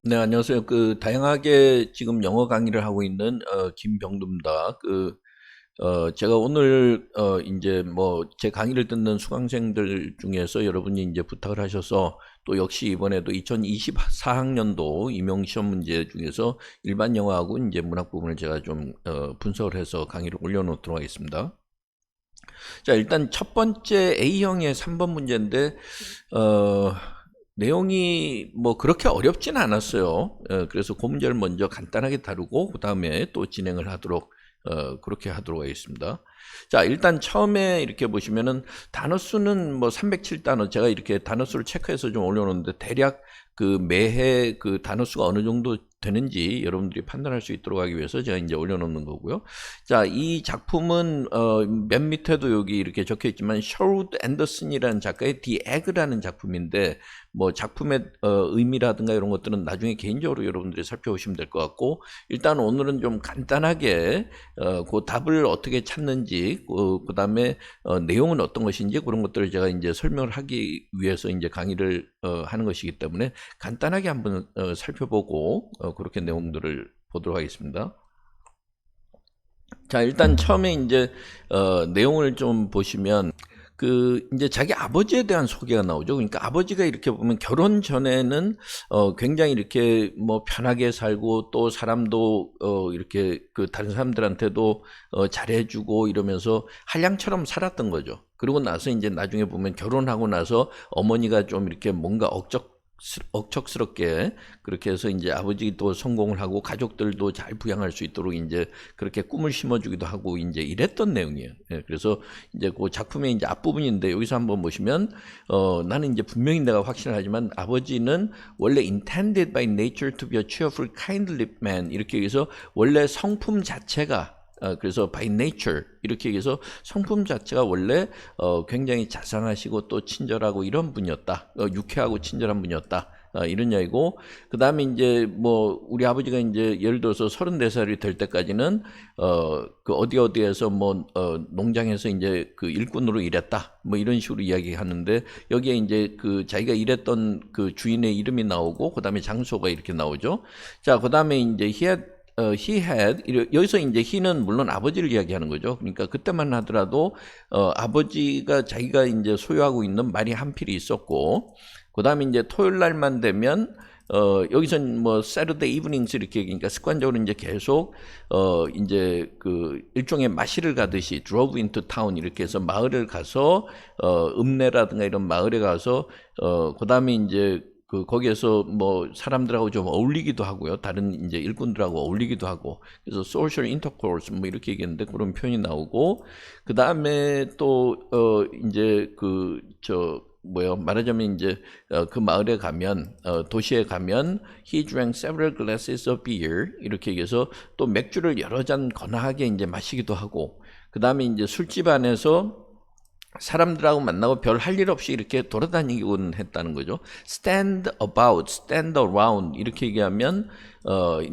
네, 안녕하세요. 다양하게 지금 영어 강의를 하고 있는, 김병두입니다. 제가 오늘, 이제 제 강의를 듣는 수강생들 중에서 여러분이 이제 부탁을 하셔서 또 역시 이번에도 2024학년도 임용시험 문제 중에서 일반 영어하고 이제 문학 부분을 제가 좀, 분석을 해서 강의를 올려놓도록 하겠습니다. 자, 일단 첫 번째 A형의 3번 문제인데, 어, 내용이 뭐 그렇게 어렵진 않았어요. 그래서 그 문제를 먼저 간단하게 다루고 그 다음에 또 진행을 하도록 그렇게 하도록 하겠습니다. 자, 일단 처음에 이렇게 보시면은 단어 수는 뭐 307단어 제가 이렇게 단어 수를 체크해서 좀 올려놓는데 대략 그 매해 그 단어 수가 어느 정도 되는지 여러분들이 판단할 수 있도록 하기 위해서 제가 이제 올려놓는 거고요. 자, 이 작품은 맨 밑에도 여기 이렇게 적혀 있지만 셔루드 앤더슨이라는 작가의 The Egg라는 작품인데 뭐 작품의 의미라든가 이런 것들은 나중에 개인적으로 여러분들이 살펴보시면 될 것 같고, 일단 오늘은 좀 간단하게 그 답을 어떻게 찾는지, 그 다음에 내용은 어떤 것인지 그런 것들을 제가 이제 설명을 하기 위해서 이제 강의를 하는 것이기 때문에 간단하게 한번 살펴보고 그렇게 내용들을 보도록 하겠습니다. 자, 일단 처음에 이제 내용을 좀 보시면 이제 자기 아버지에 대한 소개가 나오죠. 그러니까 아버지가 이렇게 보면 결혼 전에는 굉장히 이렇게 뭐 편하게 살고 또 사람도 이렇게 그 다른 사람들한테도 잘해주고 이러면서 한량처럼 살았던 거죠. 그러고 나서 이제 나중에 보면 결혼하고 나서 어머니가 좀 이렇게 뭔가 억척스럽게 그렇게 해서 이제 아버지도 성공을 하고 가족들도 잘 부양할 수 있도록 이제 그렇게 꿈을 심어주기도 하고 이제 이랬던 내용이에요. 예, 그래서 이제 그 작품의 이제 앞부분인데 여기서 한번 보시면 나는 이제 분명히 내가 확신하지만 아버지는 원래 intended by nature to be a cheerful, kindly man 이렇게 해서 원래 성품 자체가 그래서 by nature 이렇게 얘기해서 성품 자체가 원래 굉장히 자상하시고 또 친절하고 이런 분이었다. 유쾌하고 친절한 분이었다. 이런 이야기고, 그 다음에 이제 뭐 우리 아버지가 이제 예를 들어서 34살이 될 때까지는 그 어디에서 뭐 농장에서 이제 그 일꾼으로 일했다. 뭐 이런 식으로 이야기하는데 여기에 이제 그 자기가 일했던 그 주인의 이름이 나오고 그 다음에 장소가 이렇게 나오죠. 자, 그 다음에 이제 he had 여기서 이제 he는 물론 아버지를 이야기하는 거죠. 그러니까 그때만 하더라도 아버지가 자기가 이제 소유하고 있는 말이 한 필이 있었고, 그다음에 이제 토요일 날만 되면 여기선 뭐 Saturday evenings 이렇게 그러니까 습관적으로 이제 계속 이제 그 일종의 마실을 가듯이 drove into town 이렇게 해서 마을을 가서 읍내라든가 이런 마을에 가서 그다음에 이제 거기에서 뭐 사람들하고 좀 어울리기도 하고요. 다른 이제 일꾼들하고 어울리기도 하고. 그래서 social intercourse 뭐 이렇게 얘기했는데 그런 표현이 나오고, 그 다음에 또 이제 말하자면 이제 그 마을에 가면 도시에 가면 he drank several glasses of beer 이렇게 얘기해서 또 맥주를 여러 잔 거나하게 이제 마시기도 하고, 그 다음에 이제 술집 안에서 사람들하고 만나고 별 할 일 없이 이렇게 돌아다니곤 했다는 거죠. stand about, stand around 이렇게 얘기하면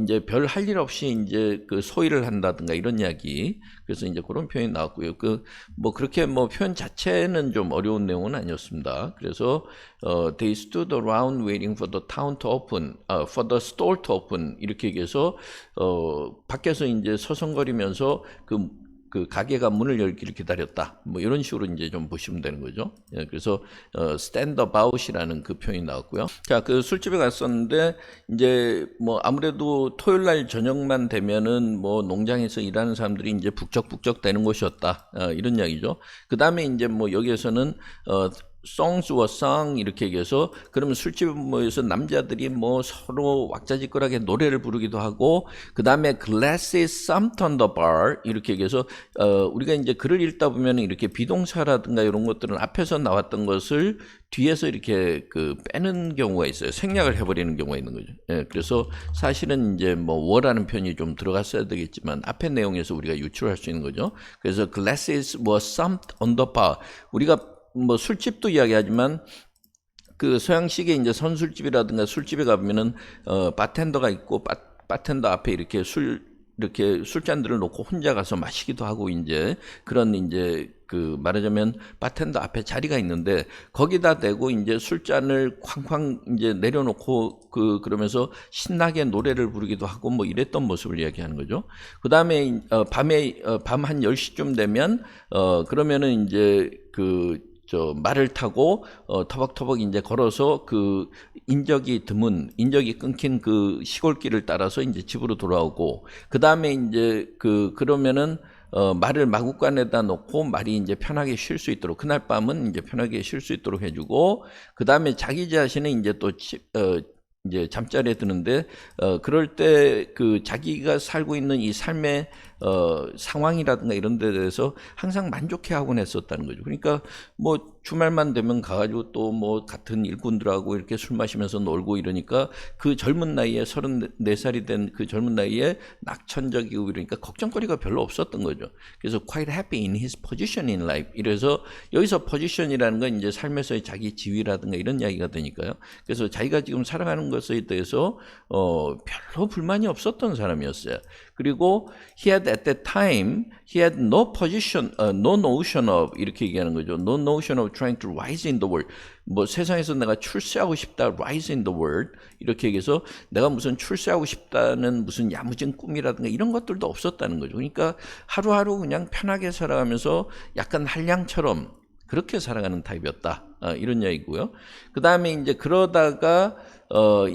이제 별 할 일 없이 이제 그 소일을 한다든가 이런 이야기. 그래서 이제 그런 표현이 나왔고요. 뭐 그렇게 뭐 표현 자체는 좀 어려운 내용은 아니었습니다. 그래서 they stood around waiting for the town to open, for the store to open 이렇게 얘기해서 밖에서 이제 서성거리면서 그 가게가 문을 열기를 기다렸다. 뭐 이런 식으로 이제 좀 보시면 되는 거죠. 예, 그래서 stand about이라는 그 표현이 나왔고요. 자, 그 술집에 갔었는데 이제 뭐 아무래도 토요일 날 저녁만 되면은 뭐 농장에서 일하는 사람들이 이제 북적북적 되는 곳이었다. 이런 이야기죠. 그 다음에 이제 뭐 여기에서는 songs were sung 이렇게 얘기해서 그러면 술집에 모여서 남자들이 뭐 서로 왁자지껄하게 노래를 부르기도 하고, 그 다음에 glasses thumped on the bar 이렇게 얘기해서 우리가 이제 글을 읽다 보면 이렇게 비동사라든가 이런 것들은 앞에서 나왔던 것을 뒤에서 이렇게 빼는 경우가 있어요. 생략을 해버리는 경우가 있는 거죠. 예, 그래서 사실은 이제 뭐 were라는 표현이 좀 들어갔어야 되겠지만 앞에 내용에서 우리가 유출할 수 있는 거죠. 그래서 glasses were thumped on the bar. 우리가 뭐 술집도 이야기하지만 그 서양식의 이제 선술집이라든가 술집에 가보면은 바텐더가 있고 바텐더 앞에 이렇게 술 이렇게 술잔들을 놓고 혼자 가서 마시기도 하고 이제 그런 이제 그 말하자면 바텐더 앞에 자리가 있는데 거기다 대고 이제 술잔을 쾅쾅 이제 내려놓고 그러면서 신나게 노래를 부르기도 하고 뭐 이랬던 모습을 이야기하는 거죠. 그다음에 밤에 밤 한 10시쯤 되면 그러면은 이제 말을 타고 터벅터벅 이제 걸어서 그 인적이 끊긴 그 시골길을 따라서 이제 집으로 돌아오고 그다음에 이제 그러면은 말을 마구간에다 놓고 말이 이제 편하게 쉴 수 있도록 그날 밤은 이제 편하게 쉴 수 있도록 해주고 그다음에 자기 자신은 이제 또 이제 잠자리에 드는데 그럴 때 자기가 살고 있는 이 삶의 상황이라든가 이런 데 대해서 항상 만족해 하곤 했었다는 거죠. 그러니까 뭐 주말만 되면 가가지고 또 뭐 같은 일꾼들하고 이렇게 술 마시면서 놀고 이러니까 그 젊은 나이에 34살이 된 그 젊은 나이에 낙천적이고 이러니까 걱정거리가 별로 없었던 거죠. 그래서 quite happy in his position in life. 이래서 여기서 position이라는 건 이제 삶에서의 자기 지위라든가 이런 이야기가 되니까요. 그래서 자기가 지금 살아가는 것에 대해서 별로 불만이 없었던 사람이었어요. 그리고 he had at that time he had no position, no notion of 이렇게 얘기하는 거죠. No notion of trying to rise in the world. 뭐 세상에서 내가 출세하고 싶다, rise in the world 이렇게 얘기해서 내가 무슨 출세하고 싶다는 무슨 야무진 꿈이라든가 이런 것들도 없었다는 거죠. 그러니까 하루하루 그냥 편하게 살아가면서 약간 한량처럼 그렇게 살아가는 타입이었다. 이런 이야기고요. 그 다음에 이제 그러다가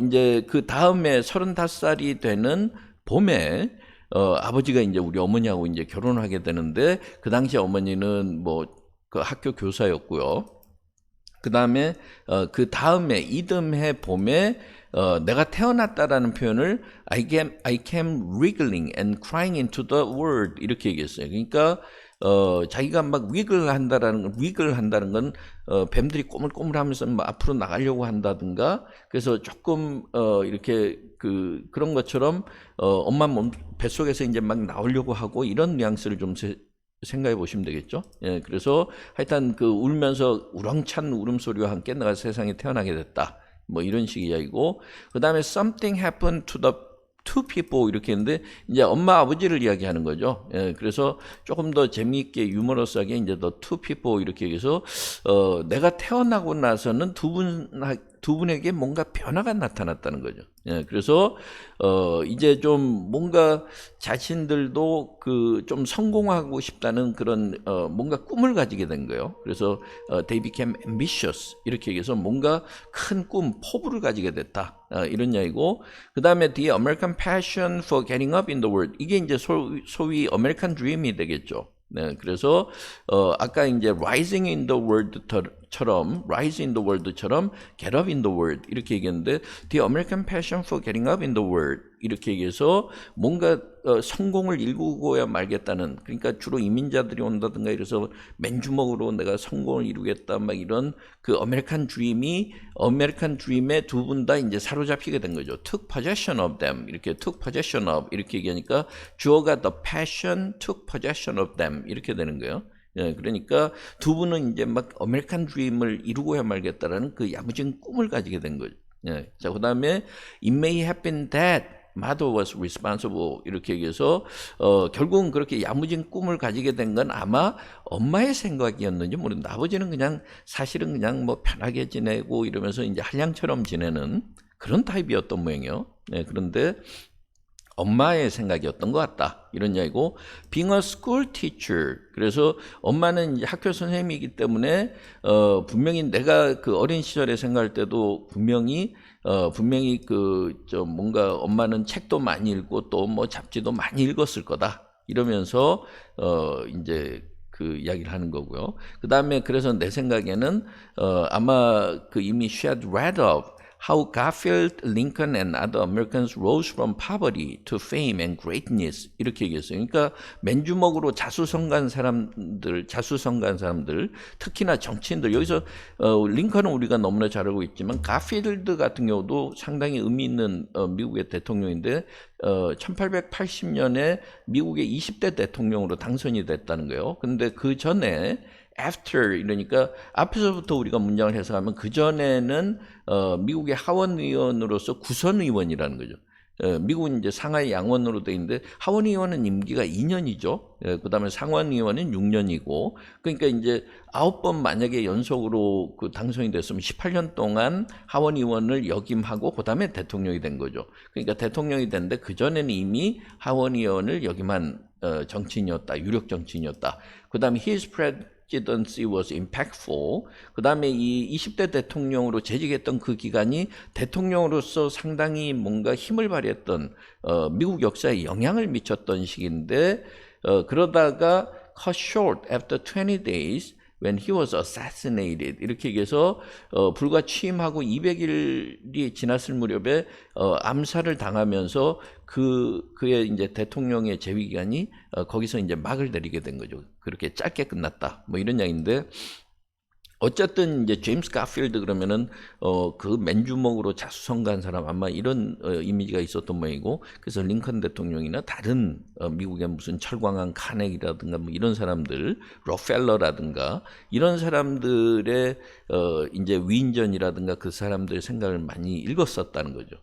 이제 그 다음에 35살이 되는 봄에 아버지가 이제 우리 어머니하고 이제 결혼을 하게 되는데 그 당시 어머니는 뭐 그 학교 교사였고요. 그 다음에 그 다음에 이듬해 봄에 내가 태어났다라는 표현을 I came wriggling and crying into the world 이렇게 얘기했어요. 그러니까 자기가 막 위글 한다는 건 뱀들이 꼬물꼬물하면서 뭐 앞으로 나가려고 한다든가 그래서 조금 이렇게 그런 것처럼 엄마 몸 뱃속에서 이제 막 나오려고 하고 이런 뉘앙스를 좀 생각해 보시면 되겠죠. 예, 그래서 하여튼 울면서 우렁찬 울음소리와 함께 내가 세상에 태어나게 됐다. 뭐 이런 식의 이야기고 그 다음에 something happened to the two people 이렇게 했는데 이제 엄마 아버지를 이야기하는 거죠. 예, 그래서 조금 더 재미있게 유머러스하게 이제 the two people 이렇게 얘기해서 내가 태어나고 나서는 두 분에게 뭔가 변화가 나타났다는 거죠. 예, 그래서 이제 좀 뭔가 자신들도 좀 성공하고 싶다는 그런 뭔가 꿈을 가지게 된 거예요. 그래서 they became ambitious 이렇게 얘기해서 뭔가 큰 꿈, 포부를 가지게 됐다. 이런 이야기고 그 다음에 the American passion for getting up in the world 이게 이제 소위 American dream이 되겠죠. 네, 그래서 아까 이제 rising in the world처럼 rise in the world처럼 get up in the world 이렇게 얘기했는데 the American passion for getting up in the world 이렇게 얘기해서 뭔가 성공을 일구고야 말겠다는 그러니까 주로 이민자들이 온다든가 이래서 맨주먹으로 내가 성공을 이루겠다 막 이런 그 아메리칸 드림에 두 분 다 이제 사로잡히게 된 거죠. took possession of them 이렇게 took possession of 이렇게 얘기하니까 주어가 the passion took possession of them 이렇게 되는 거예요. 예, 그러니까 두 분은 이제 막 아메리칸 드림을 이루고야 말겠다라는 그 야무진 꿈을 가지게 된 거죠. 예, 자, 그 다음에 it may have been that mother was responsible 이렇게 얘기해서 결국은 그렇게 야무진 꿈을 가지게 된 건 아마 엄마의 생각이었는지 모르는데 아버지는 그냥 사실은 그냥 뭐 편하게 지내고 이러면서 이제 한량처럼 지내는 그런 타입이었던 모양이에요. 네, 그런데 엄마의 생각이었던 것 같다. 이런 이야기고 being a school teacher 그래서 엄마는 이제 학교 선생님이기 때문에 분명히 내가 그 어린 시절에 생각할 때도 분명히 뭔가 엄마는 책도 많이 읽고 또 뭐 잡지도 많이 읽었을 거다. 이러면서 이제 그 이야기를 하는 거고요. 그 다음에 그래서 내 생각에는 아마 이미 she had read of how Garfield, Lincoln and other Americans rose from poverty to fame and greatness 이렇게 얘기했어요. 그러니까 맨주먹으로 자수성가한 사람들 특히나 정치인들 여기서 링컨은 우리가 너무나 잘 알고 있지만 가필드 같은 경우도 상당히 의미 있는 미국의 대통령인데 1880년에 미국의 20대 대통령으로 당선이 됐다는 거예요. 근데 그 전에 after 이러니까 앞에서부터 우리가 문장을 해석하면 그 전에는 미국의 하원 의원으로서 구선 의원이라는 거죠. 미국은 이제 상하이 양원으로 돼 있는데 하원의원은 임기가 2년이죠. 그다음에 상원의원은 6년이고 그러니까 이제 9번 만약에 연속으로 그 당선이 됐으면 18년 동안 하원의원을 역임하고 그다음에 대통령이 된 거죠. 그러니까 대통령이 됐는데 그 전에는 이미 하원의원을 역임한 정치인이었다, 유력 정치인이었다. 그다음에 his presidency was impactful. 그다음에 이 20대 대통령으로 재직했던 그 기간이 대통령으로서 상당히 뭔가 힘을 발휘했던 미국 역사에 영향을 미쳤던 시기인데 그러다가 cut short after 20 days when he was assassinated 이렇게 얘기해서 불과 취임하고 200일이 지났을 무렵에 암살을 당하면서 그의 이제 대통령의 재위 기간이 거기서 이제 막을 내리게 된 거죠. 그렇게 짧게 끝났다. 뭐 이런 이야기인데 어쨌든 이제 제임스 가필드 그러면은 그 맨주먹으로 자수성가한 사람 아마 이런 이미지가 있었던 모양이고 그래서 링컨 대통령이나 다른 미국의 무슨 철광한 카네기라든가 뭐 이런 사람들 록펠러라든가 이런 사람들의 이제 위인전이라든가 그 사람들의 생각을 많이 읽었었다는 거죠.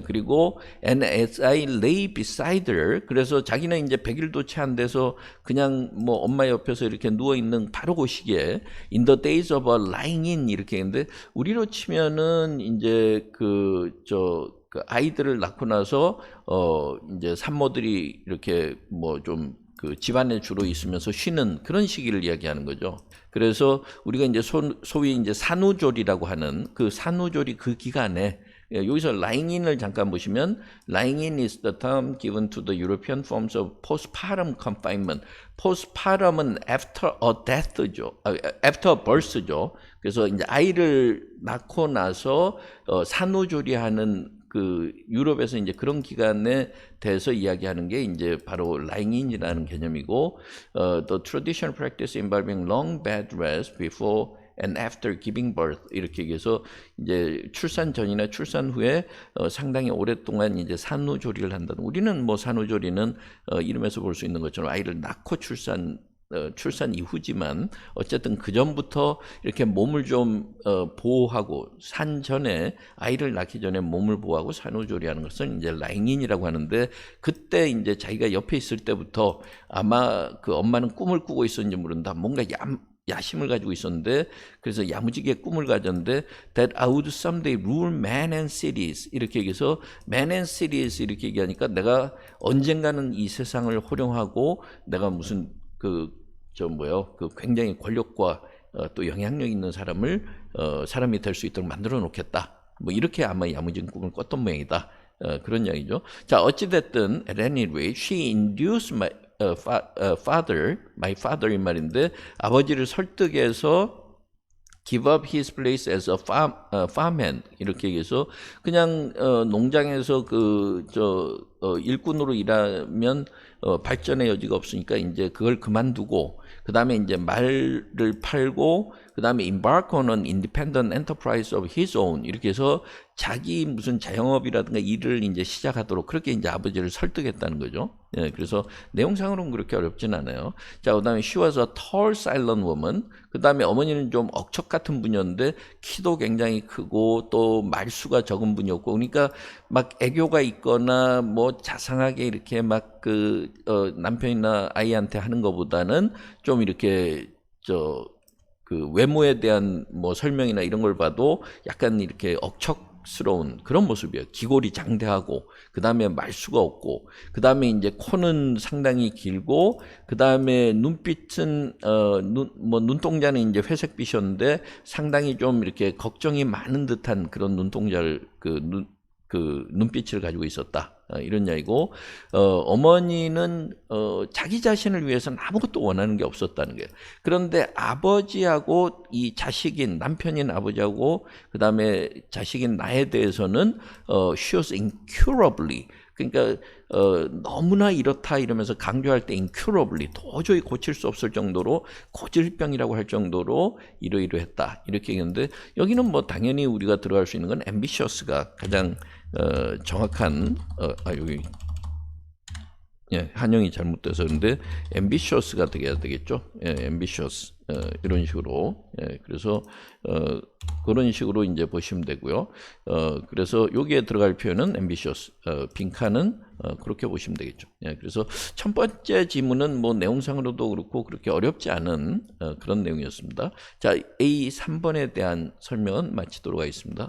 그리고 and as I lay beside her 그래서 자기는 이제 100일도 채 안 돼서 그냥 뭐 엄마 옆에서 이렇게 누워 있는 바로 그 시기에 in the days of a lying in 이렇게 했는데 우리로 치면은 이제 그 아이들을 낳고 나서 이제 산모들이 이렇게 뭐 좀 그 집안에 주로 있으면서 쉬는 그런 시기를 이야기하는 거죠. 그래서 우리가 이제 소위 이제 산후조리라고 하는 그 산후조리 그 기간에 여기서 lying in을 잠깐 보시면 lying in is the term given to the European forms of postpartum confinement. postpartum은 after a death죠. after a birth죠. 그래서 이제 아이를 낳고 나서 산후조리하는 그 유럽에서 이제 그런 기간에 대해서 이야기하는 게 이제 바로 lying in이라는 개념이고 the traditional practice involving long bed rest before and after giving birth 이렇게 얘기해서 이제 출산 전이나 출산 후에 상당히 오랫동안 이제 산후조리를 한다는. 우리는 뭐 산후조리는 이름에서 볼 수 있는 것처럼 아이를 낳고 출산 이후지만 어쨌든 그 전부터 이렇게 몸을 좀 보호하고 산 전에 아이를 낳기 전에 몸을 보호하고 산후조리하는 것은 이제 라잉인이라고 하는데 그때 이제 자기가 옆에 있을 때부터 아마 그 엄마는 꿈을 꾸고 있었는지 모른다. 뭔가 야심을 가지고 있었는데 그래서 야무지게 꿈을 가졌는데 that I would someday rule man and cities 이렇게 얘기해서 man and cities 이렇게 얘기하니까 내가 언젠가는 이 세상을 호령하고 내가 무슨 그 굉장히 권력과 또 영향력 있는 사람이 될 수 있도록 만들어 놓겠다. 뭐 이렇게 아마 야무진 꿈을 꿨던 모양이다. 그런 이야기죠. 자 어찌됐든 at any rate she induced my father 이 말인데 아버지를 설득해서 give up his place as a farmhand 이렇게 얘기해서 그냥 농장에서 일꾼으로 일하면 발전의 여지가 없으니까 이제 그걸 그만두고 그 다음에 이제 말을 팔고 그 다음에 embark on an independent enterprise of his own 이렇게 해서 자기 무슨 자영업이라든가 일을 이제 시작하도록 그렇게 이제 아버지를 설득했다는 거죠. 예, 그래서 내용상으로는 그렇게 어렵진 않아요. 자, 그 다음에 she was a tall, silent woman. 그 다음에 어머니는 좀 억척 같은 분이었는데 키도 굉장히 크고 또 말수가 적은 분이었고 그러니까 막 애교가 있거나 뭐 자상하게 이렇게 막 남편이나 아이한테 하는 것보다는 좀 이렇게 그 외모에 대한 뭐 설명이나 이런 걸 봐도 약간 이렇게 억척스러운 그런 모습이에요. 귀골이 장대하고 그 다음에 말수가 없고 그 다음에 이제 코는 상당히 길고 그 다음에 눈빛은 눈동자는 이제 회색빛이었는데 상당히 좀 이렇게 걱정이 많은 듯한 그런 눈동자를 눈빛을 가지고 있었다. 이런 이야기고 어머니는 자기 자신을 위해서는 아무것도 원하는 게 없었다는 거예요. 그런데 아버지하고 이 자식인 남편인 아버지하고 그 다음에 자식인 나에 대해서는 she was incurably 그러니까 너무나 이렇다 이러면서 강조할 때 incurably 도저히 고칠 수 없을 정도로 고질병이라고 할 정도로 이러이러했다 이렇게 얘기했는데 여기는 뭐 당연히 우리가 들어갈 수 있는 건 ambitious가 가장 정확한 여기 한영이 잘못돼서 그런데 ambitious가 되겠죠. ambitious 이런 식으로. 예, 그래서 그런 식으로 이제 보시면 되고요. 그래서 여기에 들어갈 표현은 ambitious, 빈칸은 그렇게 보시면 되겠죠. 예, 그래서 첫 번째 지문은 뭐 내용상으로도 그렇고 그렇게 어렵지 않은 그런 내용이었습니다. 자, A 3번에 대한 설명은 마치도록 하겠습니다.